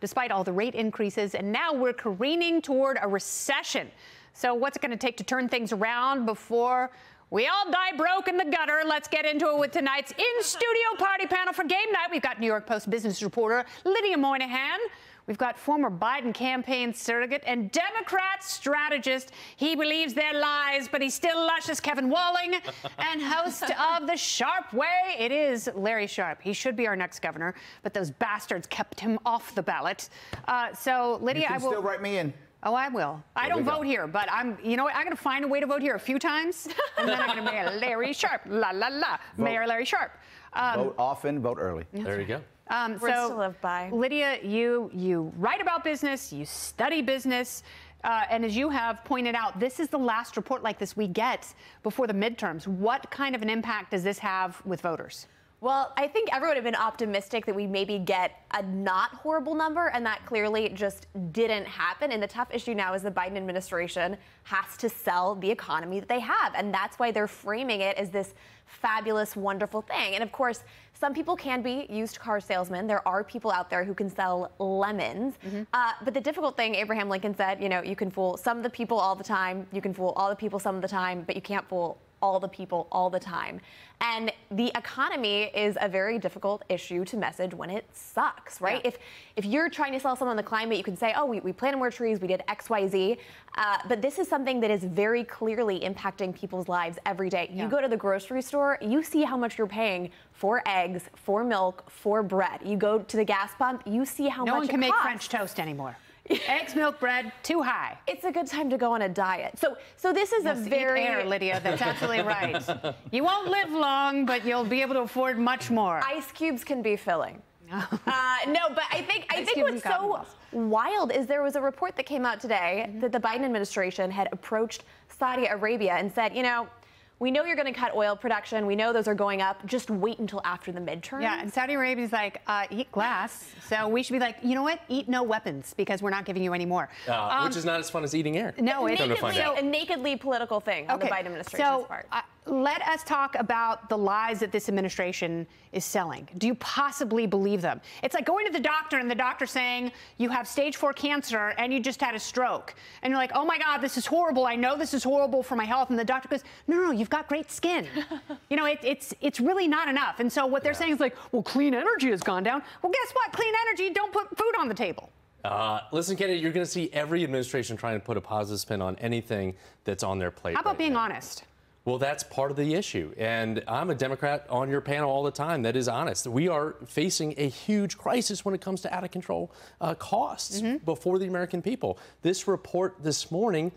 despite all the rate increases. And now we're careening toward a recession. So what's it going to take to turn things around before we all die broke in the gutter? Let's get into it with tonight's in-studio party panel for game night. We've got New York Post business reporter Lydia Moynihan. We've got former Biden campaign surrogate and Democrat strategist. He believes their lies, but he's still luscious, Kevin Walling, and host of The Sharpe Way. It is Larry Sharpe. He should be our next governor, but those bastards kept him off the ballot. So, Lydia, I will still write me in. Oh, I will. I don't vote here, but you know what? I'm going to find a way to vote here a few times, and then I'm going to mayor Larry Sharpe. La, la, la. Mayor Larry Sharpe. Vote often, vote early. There you go. So, to live by. Lydia, you write about business, you study business, and as you have pointed out, this is the last report like this we get before the midterms. What kind of an impact does this have with voters? Well, I think everyone had been optimistic that we maybe get a not horrible number, and that clearly just didn't happen. And the tough issue now is the Biden administration has to sell the economy that they have, and that's why they're framing it as this fabulous, wonderful thing. And of course, some people can be used car salesmen. There are people out there who can sell lemons. But the difficult thing, Abraham Lincoln said, you know, you can fool some of the people all the time. You can fool all the people some of the time, but you can't fool all the people all the time. And the economy is a very difficult issue to message when it sucks, right? Yeah. If you're trying to sell someone the climate, you can say, oh, we planted more trees, we did X, Y, Z. But this is something that is very clearly impacting people's lives every day. Yeah. You go to the grocery store, you see how much you're paying for eggs, for milk, for bread. You go to the gas pump, you see how much it costs. No one can make French toast anymore. Eggs, milk, bread, too high. It's a good time to go on a diet. So this is a very... Eat air, Lydia. That's absolutely right. You won't live long, but you'll be able to afford much more. Ice cubes can be filling. No, but I think what's so wild is there was a report that came out today that the Biden administration had approached Saudi Arabia and said, you know, we know you're going to cut oil production. We know those are going up. Just wait until after the midterm. Yeah, and Saudi Arabia's like, eat glass. So we should be like, you know what? Eat no weapons because we're not giving you any more. Which is not as fun as eating air. No, it's a nakedly political thing on the Biden administration's part. Let us talk about the lies that this administration is selling. Do you possibly believe them? It's like going to the doctor and the doctor saying you have stage 4 cancer and you just had a stroke. And you're like, oh my God, this is horrible. I know this is horrible for my health. And the doctor goes, no, you've got great skin. You know, it's really not enough. And so what they're saying is like, well, clean energy has gone down. Well, guess what? Clean energy, don't put food on the table. Listen, Kennedy, you're going to see every administration trying to put a positive spin on anything that's on their plate. How about being honest? Well, that's part of the issue. And I'm a Democrat on your panel all the time that is honest. We are facing a huge crisis when it comes to out of control costs before the American people. This report this morning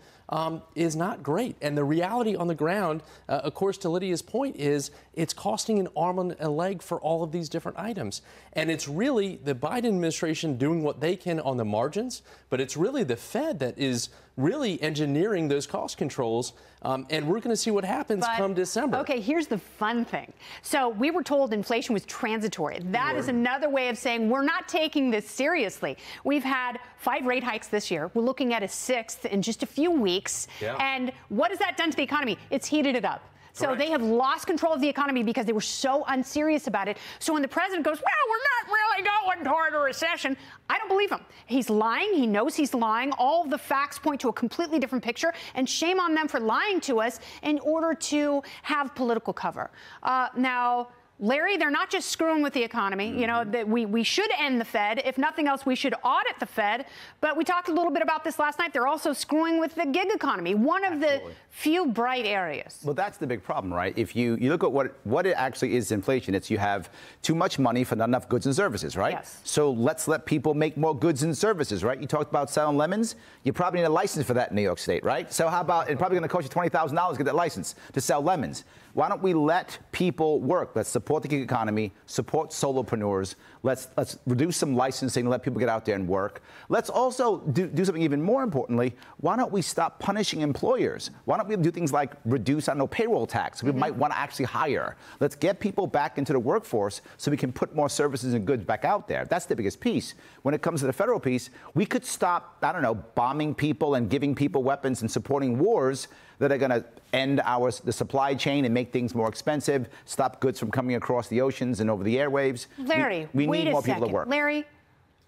is not great. And the reality on the ground, of course, to Lydia's point, is it's costing an arm and a leg for all of these different items. And it's really the Biden administration doing what they can on the margins, but it's really the Fed that is really engineering those cost controls. And we're going to see what happens come December. Okay, here's the fun thing. So we were told inflation was transitory. That is another way of saying we're not taking this seriously. We've had 5 rate hikes this year. We're looking at a 6th in just a few weeks. Yeah. And what has that done to the economy? It's heated it up. So they have lost control of the economy because they were so unserious about it. So when the president goes, well, we're not really going toward a recession, I don't believe him. He's lying. He knows he's lying. All of the facts point to a completely different picture. And shame on them for lying to us in order to have political cover. Now, Larry, they're not just screwing with the economy. You know, that we should end the Fed. If nothing else, we should audit the Fed. But we talked a little bit about this last night. They're also screwing with the gig economy, one of the few bright areas. Well, that's the big problem, right? If you look at what it actually is inflation, it's you have too much money for not enough goods and services, right? Yes. So let's let people make more goods and services, right? You talked about selling lemons. You probably need a license for that in New York State, right? So how about it's probably going to cost you $20,000 to get that license to sell lemons. Why don't we let people work? Let's support the gig economy, support solopreneurs. Let's reduce some licensing and let people get out there and work. Let's also do something even more importantly. Why don't we stop punishing employers? Why don't we do things like reduce, I don't know, payroll tax? We might want to actually hire. Let's get people back into the workforce so we can put more services and goods back out there. That's the biggest piece. When it comes to the federal piece, we could stop, I don't know, bombing people and giving people weapons and supporting wars that are going to end the supply chain and make things more expensive, stop goods from coming across the oceans and over the airwaves. Larry, we wait need more a second. people to work. Larry,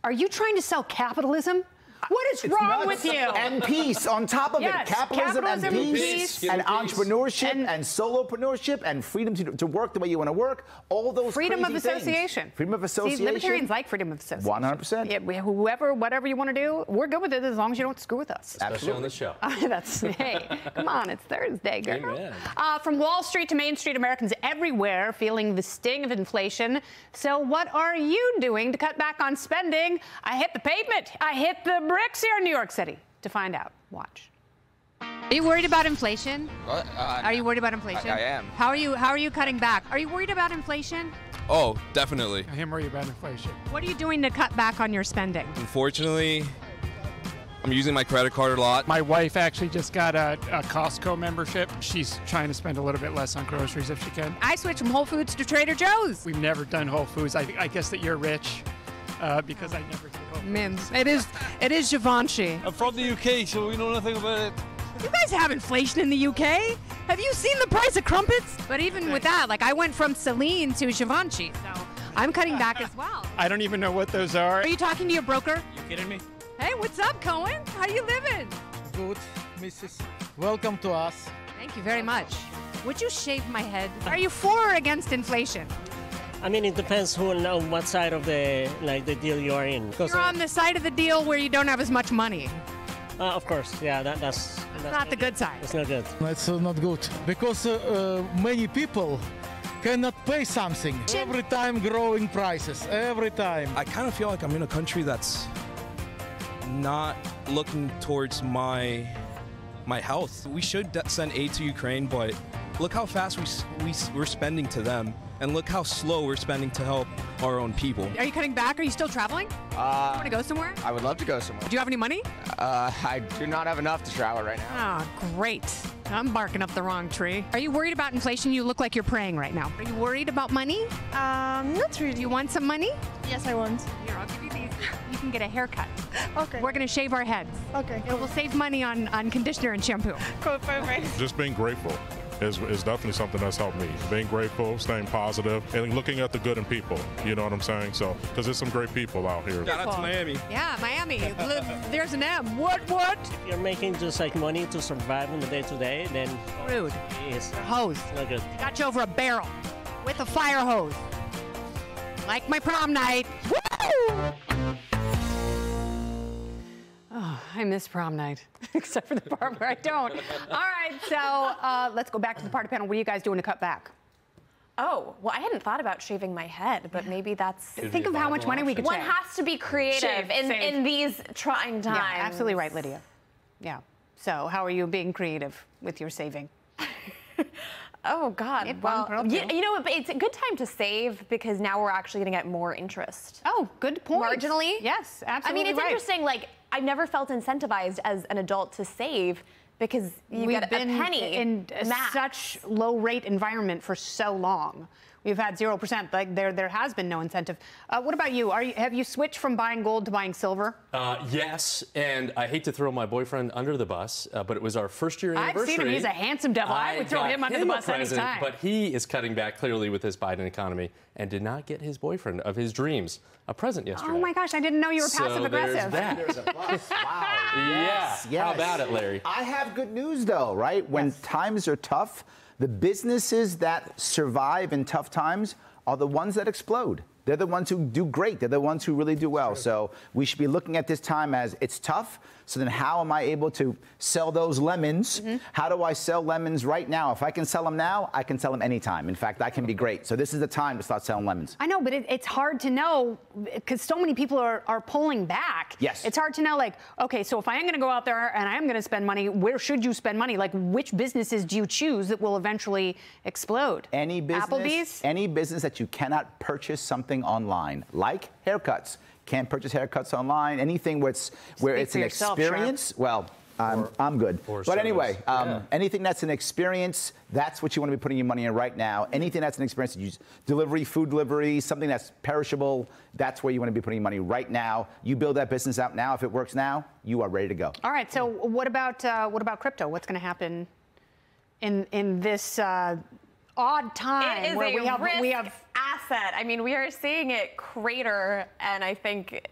Are you trying to sell capitalism? What is wrong with you? And peace on top of Yes, it. Capitalism and peace, and entrepreneurship and solopreneurship and freedom to work the way you want to work. All those freedom of crazy association. Things. Freedom of association. See, libertarians like freedom of association. 100%. Yeah, whatever you want to do, we're good with it as long as you don't screw with us. Especially on the show. Hey, come on, it's Thursday, girl. Amen. From Wall Street to Main Street, Americans everywhere feeling the sting of inflation. So what are you doing to cut back on spending? I hit the pavement. I hit the bricks here in New York City. To find out, watch. Are you worried about inflation? Are you worried about inflation? I am. How are you cutting back? Are you worried about inflation? Oh, definitely. I am worried about inflation. What are you doing to cut back on your spending? Unfortunately, I'm using my credit card a lot. My wife actually just got a Costco membership. She's trying to spend a little bit less on groceries if she can. I switched from Whole Foods to Trader Joe's. We've never done Whole Foods. I guess that you're rich because I never did Whole Foods. Mims. It is Givenchy. I'm from the UK, so we know nothing about it. You guys have inflation in the UK? Have you seen the price of crumpets? But even with that, like I went from Celine to Givenchy, so I'm cutting back as well. I don't even know what those are. Are you talking to your broker? You kidding me? Hey, what's up, Cohen? How you living? Good, Mrs. Welcome to us. Thank you very much. Would you shave my head? Are you for or against inflation? I mean, it depends on what side of the deal you are in. You're on the side of the deal where you don't have as much money. Of course, yeah, that's not the good side. It's not good. It's not good because many people cannot pay something. Every time growing prices, every time. I kind of feel like I'm in a country that's not looking towards my health. We should send aid to Ukraine, but look how fast we're spending to them. And look how slow we're spending to help our own people. Are you cutting back? Are you still traveling? You want to go somewhere? I would love to go somewhere. Do you have any money? I do not have enough to travel right now. Oh, great. I'm barking up the wrong tree. Are you worried about inflation? You look like you're praying right now. Are you worried about money? Not really. Do you want some money? Yes, I want. Here, I'll give you these. You can get a haircut. Okay. We're going to shave our heads. Okay. It will save money on conditioner and shampoo. Cool, perfect. Just being grateful is definitely something that's helped me. Being grateful, staying positive, and looking at the good in people. You know what I'm saying? So, because there's some great people out here. Shout out to Miami. Yeah, Miami. There's an M. What? If you're making just like money to survive on the day-to-day, then rude. It's hose. Not good. Got you over a barrel with a fire hose. Like my prom night. Woo! Oh, I miss prom night, except for the part where I don't. All right, so let's go back to the party panel. What are you guys doing to cut back? Oh, well, I hadn't thought about shaving my head, but maybe that's... Think of how much money we could One save. has to be creative in these trying times. Yeah, absolutely right, Lydia. Yeah. So how are you being creative with your saving? Oh, God. Well, you know, it's a good time to save because now we're actually going to get more interest. Oh, good point. Marginally. Yes, absolutely. I mean, it's interesting. Like, I've never felt incentivized as an adult to save because you get a penny in max. such low rate environment for so long. We've had 0%. Like there has been no incentive. What about you? Have you switched from buying gold to buying silver? Yes, and I hate to throw my boyfriend under the bus, but it was our first-year anniversary. I've seen him. He's a handsome devil. I would throw him under the bus anytime. But he is cutting back clearly with his Biden economy and did not get his boyfriend of his dreams a present yesterday. Oh my gosh, I didn't know you were passive aggressive. There's a plus. Wow. Yes. How about it, Larry? I have good news though, right? When times are tough, the businesses that survive in tough times are the ones that explode. They're the ones who do great. They're the ones who really do well. So we should be looking at this time as it's tough. So then how am I able to sell those lemons? How do I sell lemons right now? If I can sell them now, I can sell them anytime. In fact, I can be great. So this is the time to start selling lemons. I know, but it's hard to know because so many people are pulling back. Yes. It's hard to know, like, okay, so if I am going to go out there and I am going to spend money, where should you spend money? Like, which businesses do you choose that will eventually explode? Any business, Applebee's? Any business that you cannot purchase something online, like haircuts. Can't purchase haircuts online. Anything where it's an experience. Well, I'm good. But anyway, anything that's an experience, that's what you want to be putting your money in right now. Anything that's an experience, use delivery, food delivery, something that's perishable, that's where you want to be putting your money right now. You build that business out now. If it works now, you are ready to go. All right. So what about crypto? What's going to happen in this odd time it is where we have asset. I mean, we are seeing it crater, and I think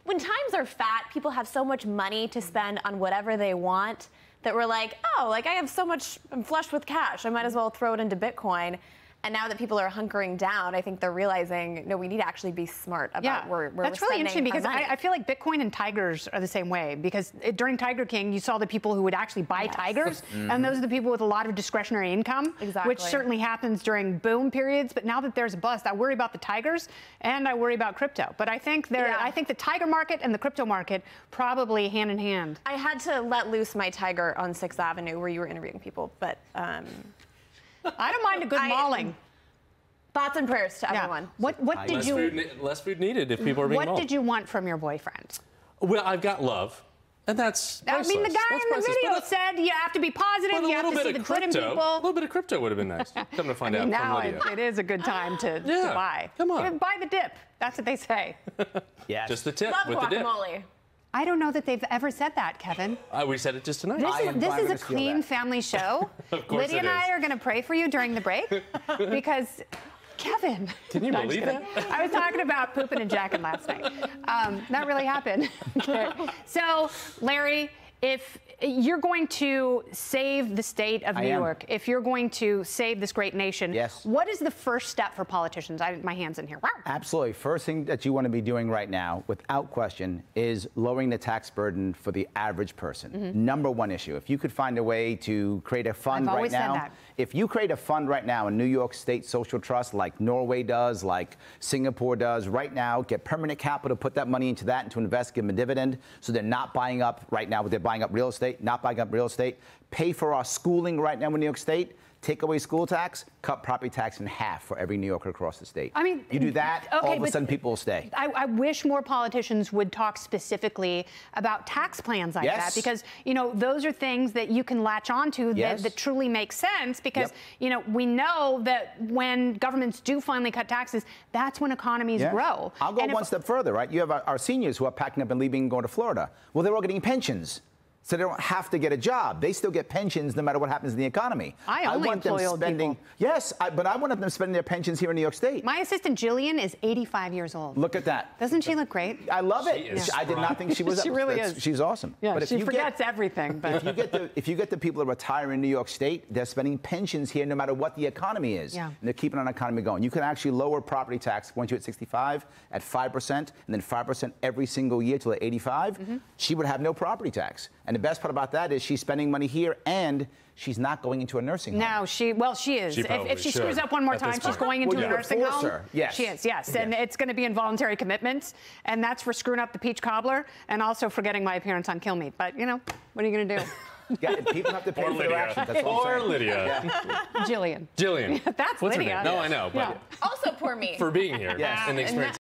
when times are fat, people have so much money to spend on whatever they want that we're like, oh, like I have so much, I'm flush with cash, I might as well throw it into Bitcoin. And now that people are hunkering down, I think they're realizing, no, we need to actually be smart about where we're That's really interesting because our money. I feel like Bitcoin and tigers are the same way, because during Tiger King, you saw the people who would actually buy tigers, and those are the people with a lot of discretionary income, which certainly happens during boom periods. But now that there's a bust, I worry about the tigers and I worry about crypto. But I think I think the tiger market and the crypto market probably hand in hand. I had to let loose my tiger on 6th Avenue where you were interviewing people, but I don't mind a good mauling. Thoughts and prayers to everyone. What did less food needed if people are being What mauled. did you want from your boyfriend? Well, I've got love, and that's priceless. I mean, the guy in the video said you have to be positive, you have to see the good in people. A little bit of crypto would have been nice. Come to find out now from Lydia. it is a good time to buy. Come on. Buy the dip. That's what they say. Yeah. Just the tip Love with the dip. guacamole. I don't know that they've ever said that, Kevin. We said it just tonight. This is a clean family show. Of course Lydia and I are going to pray for you during the break because, Kevin. Can you believe that? I was talking about pooping and jacking last night. That really happened. Okay. So, Larry, if you're going to save the state of New York, if you're going to save this great nation, what is the first step for politicians? I have my hands in here. Wow. Absolutely. First thing that you want to be doing right now, without question, is lowering the tax burden for the average person. Number one issue. If you could find a way to create a fund right now, if you create a fund right now in New York State Social Trust like Norway does, like Singapore does, right now, get permanent capital, put that money into that and to invest, give them a dividend, so they're not buying up right now, they're buying up real estate, not buying up real estate, pay for our schooling right now in New York State, take away school tax, cut property tax in half for every New Yorker across the state. I mean, you do that, all of a sudden people will stay. I wish more politicians would talk specifically about tax plans like that, because, you know, those are things that you can latch onto that truly make sense, because, you know, we know that when governments do finally cut taxes, that's when economies grow. I'll go one step further, right? You have our seniors who are packing up and leaving and going to Florida. Well, they're all getting pensions. So they don't have to get a job. They still get pensions no matter what happens in the economy. I want them spending. Yes, but I want them spending their pensions here in New York State. My assistant Jillian is 85 years old. Look at that. Doesn't she look great? I love it. I did not think she was. She really is. She's awesome. Yeah, but if she you forgets everything. But if you get the people that retire in New York State, they're spending pensions here no matter what the economy is. Yeah. And they're keeping our economy going. You can actually lower property tax once you're at 65 at 5%, and then 5% every single year till at 85. She would have no property tax. And the best part about that is she's spending money here and she's not going into a nursing home. No, she is. If she screws up one more time, she's going into a nursing home. Yes. She is, yes. And it's going to be involuntary commitments. And that's for screwing up the peach cobbler and also forgetting my appearance on Kill Me. But, you know, what are you going to do? Yeah, people have to pay for their actions. That's all Poor Lydia. Jillian. Jillian. That's What's Lydia. her name? No, I know. But Also, poor me. for being here and the experience.